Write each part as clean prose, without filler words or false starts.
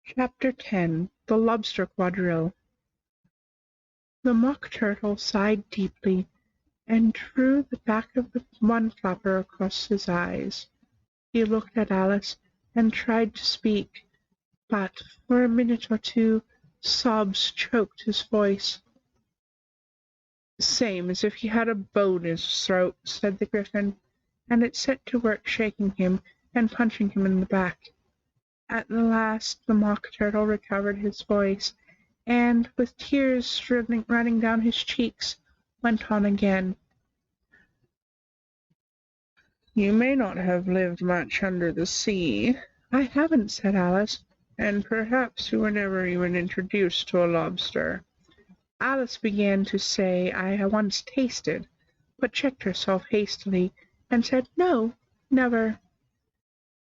Chapter 10 The Lobster Quadrille. The Mock Turtle sighed deeply and drew the back of one flapper across his eyes. He looked at Alice and tried to speak, but for a minute or two sobs choked his voice. "Same as if he had a bone in his throat," said the Gryphon, and it set to work shaking him and punching him in the back. At the last the Mock Turtle recovered his voice, and, with tears running down his cheeks, went on again. "You may not have lived much under the sea." "I haven't," said Alice. "And perhaps you were never even introduced to a lobster." Alice began to say I once tasted, but checked herself hastily, and said no, never.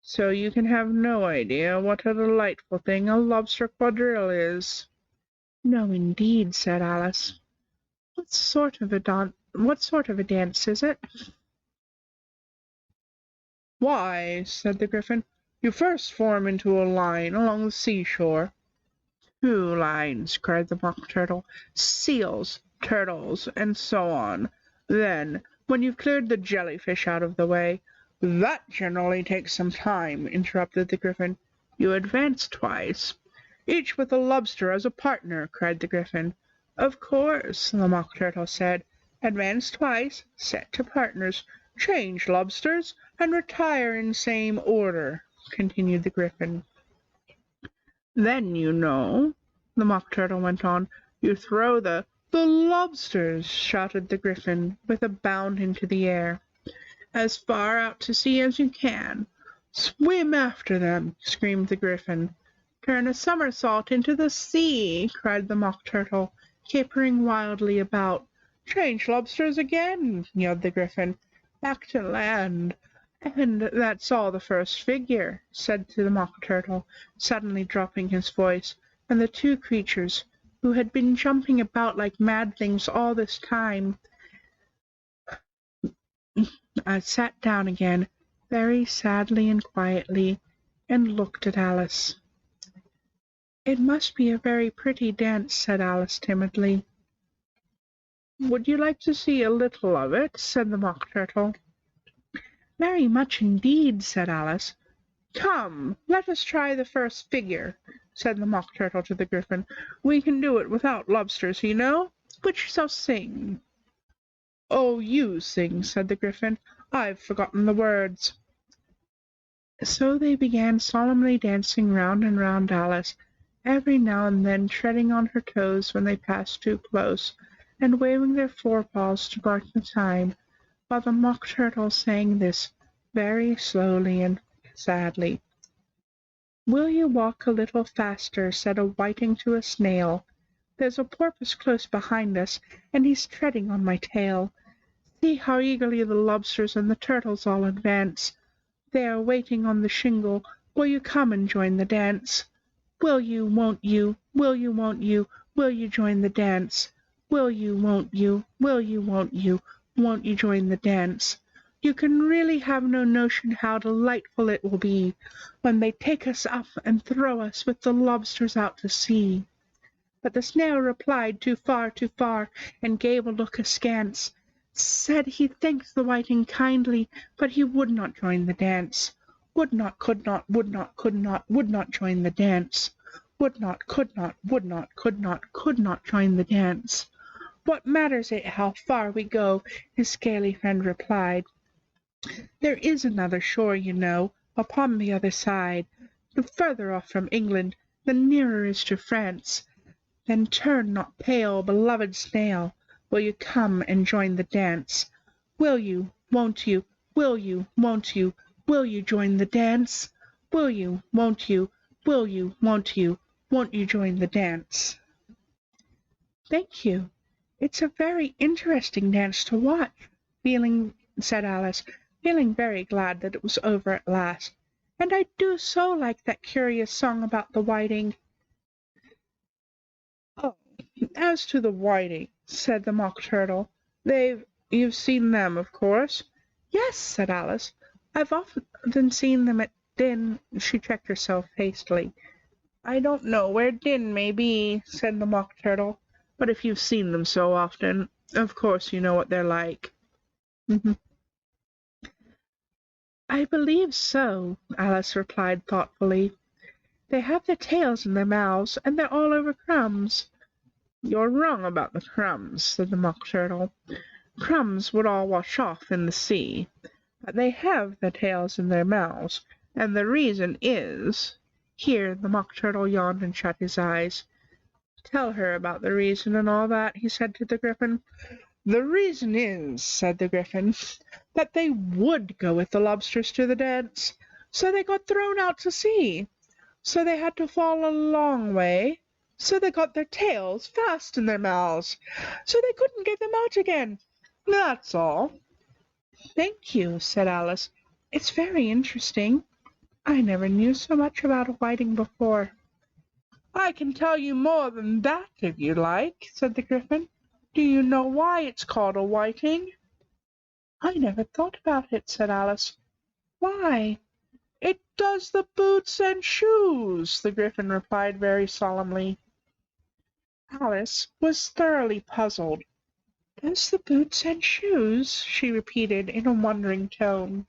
"So you can have no idea what a delightful thing a lobster quadrille is." "No, indeed," said Alice. What sort of a dance is it?" "Why," said the Gryphon, "you first form into a line along the seashore." "Two lines," cried the Mock Turtle. "Seals, turtles, and so on. Then, when you've cleared the jellyfish out of the way—" "That generally takes some time," interrupted the Gryphon. "You advance twice." "Each with a lobster as a partner," cried the Gryphon. "Of course," the Mock Turtle said. "Advance twice, set to partners, change lobsters, and retire in same order," continued the Gryphon. "Then, you know," the Mock Turtle went on, "you throw the—" "The lobsters!" shouted the Gryphon, with a bound into the air. "As far out to sea as you can." "Swim after them!" screamed the Gryphon. "Turn a somersault into the sea!" cried the Mock Turtle, capering wildly about. "Change lobsters again!" yelled the Gryphon. "Back to land!" "And that's all the first figure," said the Mock Turtle, suddenly dropping his voice, and the two creatures, who had been jumping about like mad things all this time, sat down again, very sadly and quietly, and looked at Alice. "It must be a very pretty dance," said Alice timidly. "Would you like to see a little of it?" said the Mock Turtle. "Very much indeed," said Alice. "Come, let us try the first figure," said the Mock Turtle to the Gryphon. "We can do it without lobsters, you know. Which shall sing?" "Oh, you sing," said the Gryphon. "I've forgotten the words." So they began solemnly dancing round and round Alice, every now and then treading on her toes when they passed too close, and waving their forepaws to mark the time, while the Mock Turtle sang this very slowly and sadly. "Will you walk a little faster?" said a whiting to a snail. "There's a porpoise close behind us, and he's treading on my tail. See how eagerly the lobsters and the turtles all advance. They are waiting on the shingle. Will you come and join the dance? Will you, won't you, will you, won't you, will you join the dance? Will you, won't you, will you, won't you join the dance? You can really have no notion how delightful it will be when they take us up and throw us with the lobsters out to sea." But the snail replied too far, and gave a look askance. Said he thanked the whiting kindly, but he would not join the dance. Would not, could not, would not, could not, would not join the dance. Would not, could not, would not, could not join the dance. "What matters it how far we go?" his scaly friend replied. "There is another shore, you know, upon the other side. The further off from England, the nearer is to France. Then turn not pale, beloved snail. Will you come and join the dance? Will you, won't you, will you, won't you, will you join the dance? Will you, won't you, will you, won't you join the dance?" "Thank you. It's a very interesting dance to watch," said Alice, feeling very glad that it was over at last. "And I do so like that curious song about the whiting." "Oh, as to the whiting," said the Mock Turtle, "you've seen them, of course?" "Yes," said Alice. "I've often seen them at She checked herself hastily. I don't know where Din may be, said the Mock Turtle, but if you've seen them so often, of course you know what they're like. I believe so, Alice replied thoughtfully. They have their tails in their mouths, and they're all over crumbs. You're wrong about the crumbs, said the Mock Turtle. Crumbs would all wash off in the sea, but they have their tails in their mouths, and the reason is— Here the Mock Turtle yawned and shut his eyes. Tell her about the reason and all that, he said to the Gryphon. The reason is, said the Gryphon, that they would go with the lobsters to the dance, so they got thrown out to sea. So they had to fall a long way, so they got their tails fast in their mouths, so they couldn't get them out again. That's all. Thank you, said Alice. It's very interesting. I never knew so much about a whiting before. I can tell you more than that if you like, said the Gryphon. Do you know why it's called a whiting? I never thought about it, said Alice. Why? It does the boots and shoes, the Gryphon replied very solemnly. Alice was thoroughly puzzled. Does the boots and shoes? She repeated in a wondering tone.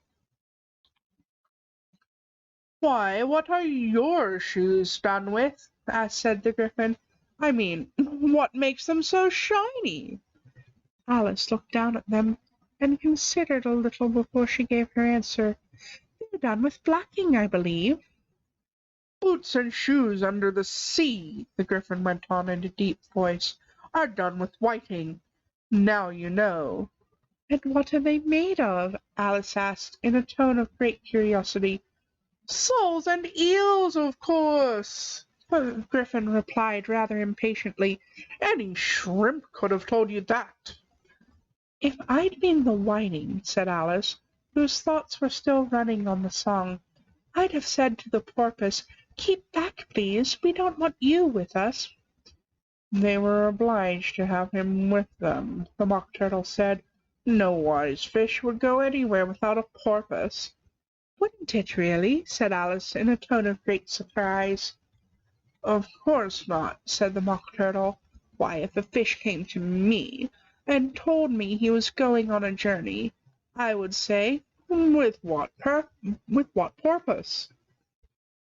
Why, what are your shoes done with? Said the Gryphon. I mean, what makes them so shiny? Alice looked down at them and considered a little before she gave her answer. They're done with blacking, I believe. Boots and shoes under the sea, the Gryphon went on in a deep voice, are done with whiting. Now you know. And what are they made of? Alice asked in a tone of great curiosity. Soles and eels, of course, the Gryphon replied rather impatiently. Any shrimp could have told you that. If I'd been the whiting, said Alice, whose thoughts were still running on the song, I'd have said to the porpoise, Keep back, please, we don't want you with us. They were obliged to have him with them, the Mock Turtle said. No wise fish would go anywhere without a porpoise. Wouldn't it really? Said Alice in a tone of great surprise. Of course not, said the Mock Turtle. Why, if a fish came to me and told me he was going on a journey, I would say, with what purpose?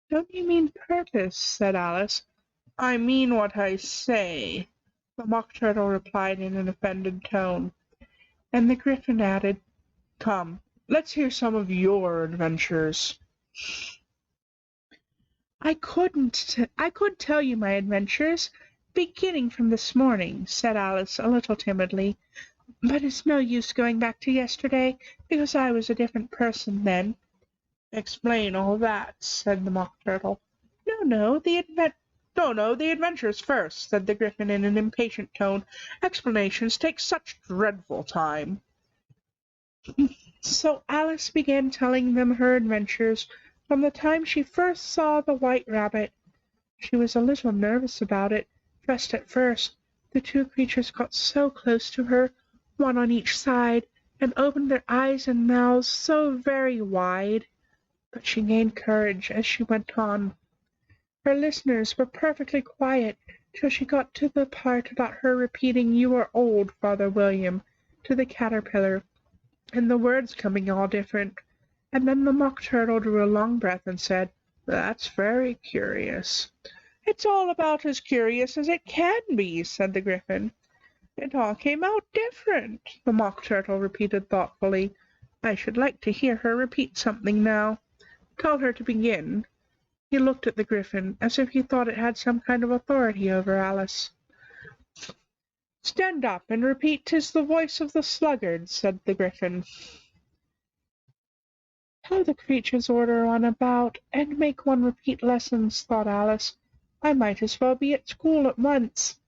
Don't you mean purpose? Said Alice. I mean what I say, the Mock Turtle replied in an offended tone. And the Gryphon added, Come, let's hear some of your adventures. I could tell you my adventures, beginning from this morning, said Alice a little timidly, but it's no use going back to yesterday, because I was a different person then. Explain all that, said the Mock Turtle. No, the adventures first, said the Gryphon in an impatient tone. Explanations take such dreadful time. So Alice began telling them her adventures from the time she first saw the White Rabbit. She was a little nervous about it, just at first. The two creatures got so close to her, one on each side, and opened their eyes and mouths so very wide. But she gained courage as she went on. Her listeners were perfectly quiet till she got to the part about her repeating "You are old, Father William," to the caterpillar, and the words coming all different. And then the Mock Turtle drew a long breath and said, That's very curious. It's all about as curious as it can be, said the Gryphon. It all came out different, the Mock Turtle repeated thoughtfully. I should like to hear her repeat something now. Tell her to begin. He looked at the Gryphon as if he thought it had some kind of authority over Alice. Stand up and repeat "'Tis the voice of the sluggard," said the Gryphon. How the creatures order on about, and make one repeat lessons, thought Alice. I might as well be at school at once.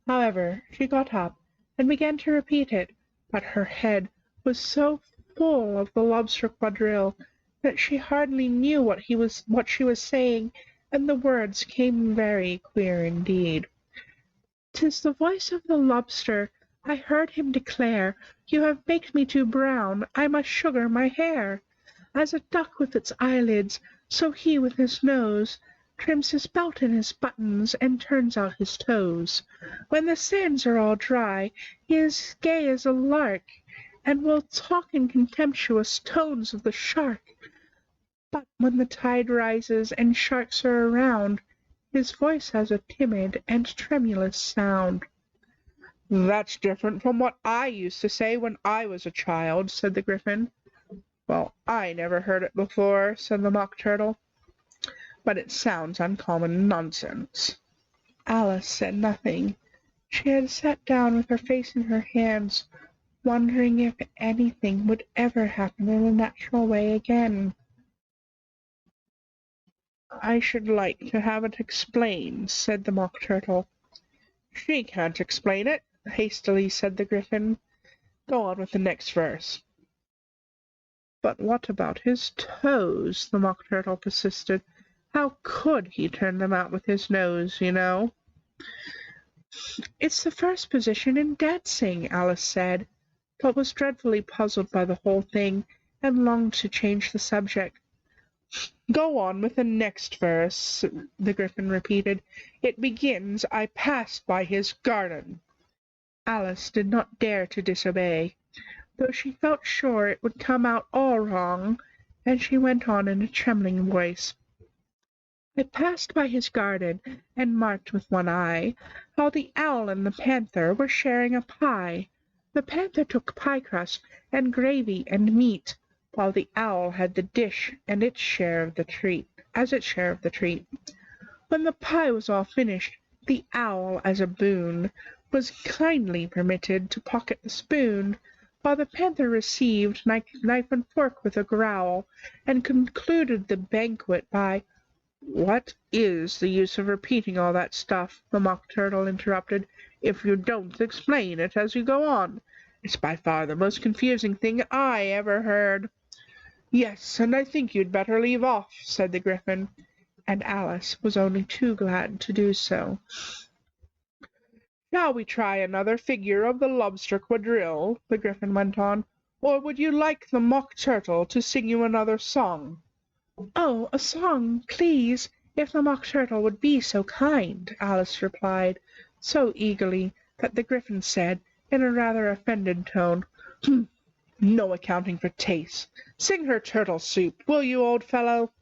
However, she got up and began to repeat it, but her head was so full of the lobster quadrille that she hardly knew what she was saying, and the words came very queer indeed. "'Tis the voice of the lobster. I heard him declare, You have baked me too brown, I must sugar my hair. As a duck with its eyelids, so he with his nose, trims his belt and his buttons, and turns out his toes. When the sands are all dry, he is gay as a lark, and will talk in contemptuous tones of the shark. But when the tide rises and sharks are around, his voice has a timid and tremulous sound. "That's different from what I used to say when I was a child," said the Gryphon. "Well, I never heard it before," said the Mock Turtle, "but it sounds uncommon nonsense." Alice said nothing. She had sat down with her face in her hands, wondering if anything would ever happen in a natural way again. "I should like to have it explained," said the Mock Turtle. "She can't explain it," hastily said the Gryphon. "Go on with the next verse." "But what about his toes?" the Mock Turtle persisted. "How could he turn them out with his nose, you know?" "It's the first position in dancing," Alice said, but was dreadfully puzzled by the whole thing, and longed to change the subject. "Go on with the next verse," the Gryphon repeated. "It begins, 'I passed by his garden.'" Alice did not dare to disobey, though she felt sure it would come out all wrong, and she went on in a trembling voice. "I passed by his garden, and marked with one eye how the owl and the panther were sharing a pie. The panther took pie crust and gravy and meat, while the owl had the dish and its share of the treat. When the pie was all finished, the owl, as a boon, was kindly permitted to pocket the spoon, while the panther received knife and fork with a growl, and concluded the banquet by—" "What is the use of repeating all that stuff?" the Mock Turtle interrupted, "if you don't explain it as you go on? It's by far the most confusing thing I ever heard." "Yes, and I think you'd better leave off," said the Gryphon, and Alice was only too glad to do so. "Shall we try another figure of the lobster quadrille?" the Gryphon went on, "or would you like the Mock Turtle to sing you another song?" "Oh, a song, please, if the Mock Turtle would be so kind," Alice replied, so eagerly that the Gryphon said, in a rather offended tone, "No accounting for taste. Sing her turtle soup, will you, old fellow?"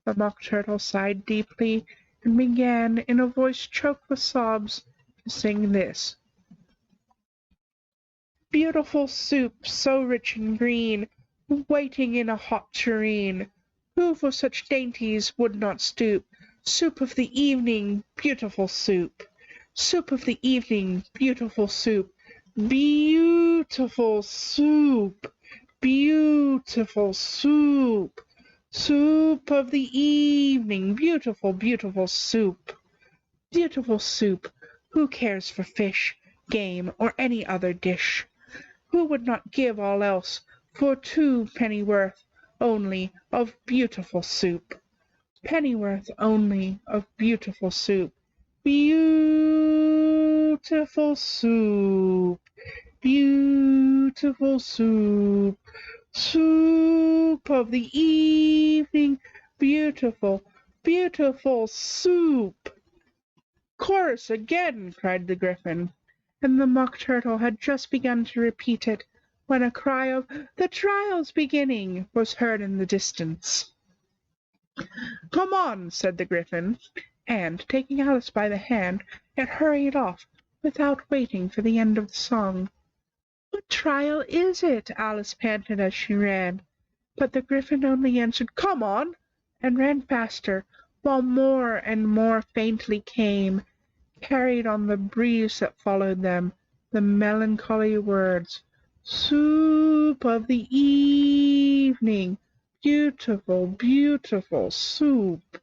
The Mock Turtle sighed deeply, and began, in a voice choked with sobs, to sing this: "Beautiful soup, so rich and green, waiting in a hot tureen. Who for such dainties would not stoop? Soup of the evening, beautiful soup. Soup of the evening, beautiful soup. Beautiful soup, beautiful soup. Soup of the evening, beautiful, beautiful soup. Beautiful soup, who cares for fish, game, or any other dish? Who would not give all else for 2 pennyworth only of beautiful soup? Pennyworth only of beautiful soup. Beautiful soup, beautiful soup. Soup of the evening, beautiful, beautiful soup." "Chorus again!" cried the Gryphon, and the Mock Turtle had just begun to repeat it, when a cry of "The trial's beginning!" was heard in the distance. "Come on," said the Gryphon, and, taking Alice by the hand, it hurried off, without waiting for the end of the song. "What trial is it?" Alice panted as she ran, but the Gryphon only answered, "Come on," and ran faster, while more and more faintly came, carried on the breeze that followed them, the melancholy words, "Soup of the evening, beautiful, beautiful soup."